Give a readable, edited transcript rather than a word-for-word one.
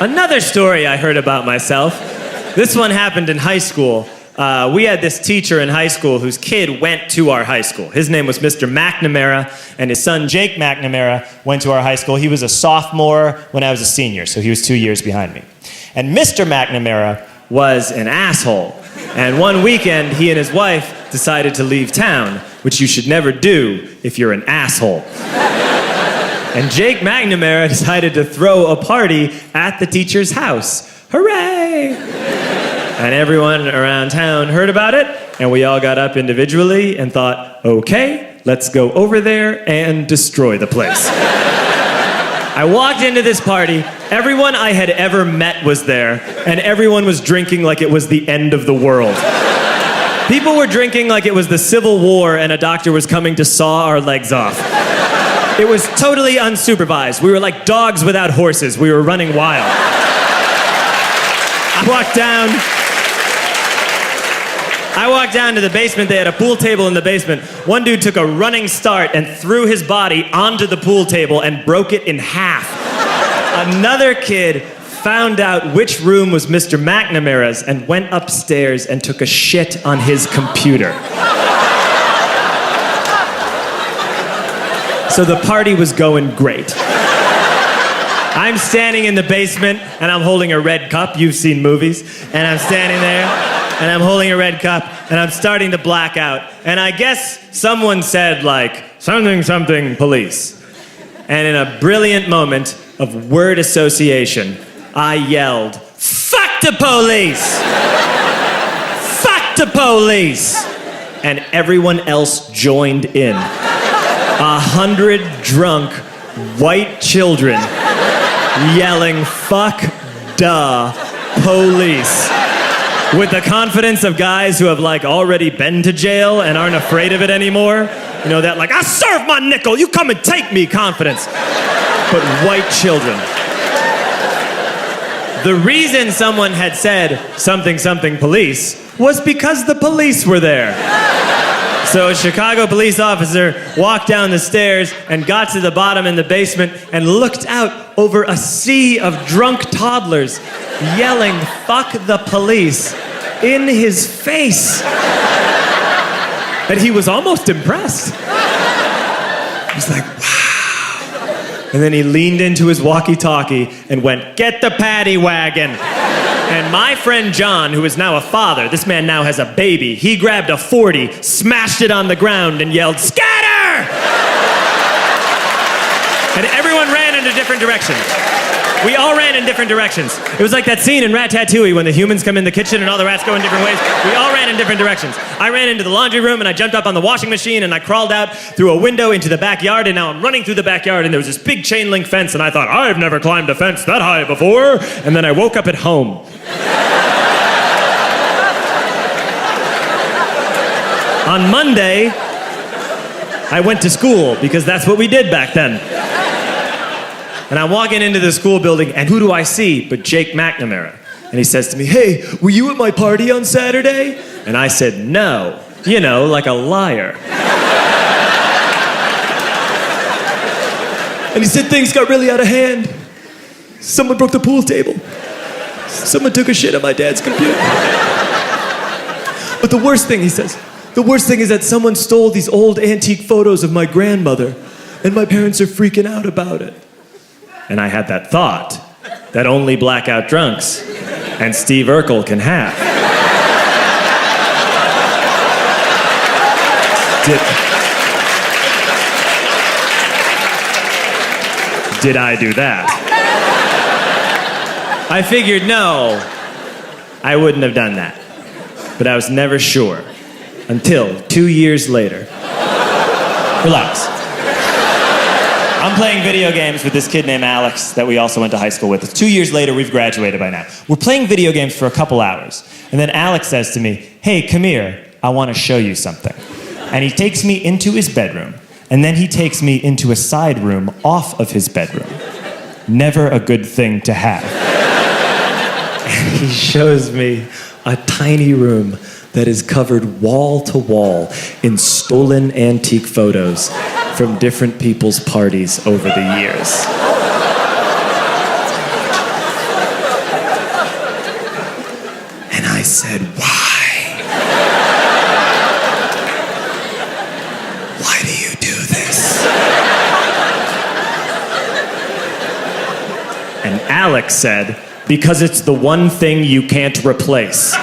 Another story I heard about myself. This one happened in high school. We had this teacher in high school whose kid went to our high school. His name was Mr. McNamara, and his son Jake McNamara went to our high school. He was a sophomore when I was a senior, so he was 2 years behind me. And Mr. McNamara was an asshole. And one weekend, he and his wife decided to leave town, which you should never do if you're an asshole. And Jake McNamara decided to throw a party at the teacher's house. Hooray! And everyone around town heard about it, and we all got up individually and thought, okay, let's go over there and destroy the place. I walked into this party, everyone I had ever met was there, and everyone was drinking like it was the end of the world. People were drinking like it was the Civil War and a doctor was coming to saw our legs off. It was totally unsupervised. We were like dogs without horses. We were running wild. I walked down to the basement. They had a pool table in the basement. One dude took a running start and threw his body onto the pool table and broke it in half. Another kid found out which room was Mr. McNamara's and went upstairs and took a shit on his computer. So the party was going great. I'm standing in the basement and I'm holding a red cup. You've seen movies. And I'm standing there and I'm holding a red cup and I'm starting to black out. And I guess someone said like, something, something, police. And in a brilliant moment of word association, I yelled, fuck the police! Fuck the police! And everyone else joined in. 100 drunk white children yelling, fuck the police. With the confidence of guys who have like already been to jail and aren't afraid of it anymore. You know, that like, I serve my nickel, you come and take me confidence. But white children. The reason someone had said something, something police was because the police were there. So a Chicago police officer walked down the stairs and got to the bottom in the basement and looked out over a sea of drunk toddlers yelling, fuck the police, in his face. And he was almost impressed. He was like, wow. And then he leaned into his walkie-talkie and went, get the paddy wagon. And my friend John, who is now a father, this man now has a baby, he grabbed a 40, smashed it on the ground, and yelled, scatter! And everyone ran in a different direction. We all ran in different directions. It was like that scene in Ratatouille when the humans come in the kitchen and all the rats go in different ways. We all ran in different directions. I ran into the laundry room and I jumped up on the washing machine and I crawled out through a window into the backyard, and now I'm running through the backyard and there was this big chain link fence and I thought, I've never climbed a fence that high before. And then I woke up at home. On Monday, I went to school because that's what we did back then. And I'm walking into the school building, and who do I see but Jake McNamara? And he says to me, hey, were you at my party on Saturday? And I said, no. You know, like a liar. And he said things got really out of hand. Someone broke the pool table. Someone took a shit on my dad's computer. But the worst thing, he says, the worst thing is that someone stole these old antique photos of my grandmother, and my parents are freaking out about it. And I had that thought that only blackout drunks and Steve Urkel can have. Did I do that? I figured, no, I wouldn't have done that. But I was never sure until 2 years later. Relax. I'm playing video games with this kid named Alex that we also went to high school with. 2 years later, we've graduated by now. We're playing video games for a couple hours. And then Alex says to me, hey, come here, I want to show you something. And he takes me into his bedroom. And then he takes me into a side room off of his bedroom. Never a good thing to have. And he shows me a tiny room that is covered wall to wall in stolen antique photos from different people's parties over the years. said, why? Why do you do this? And Alex said, because it's the one thing you can't replace.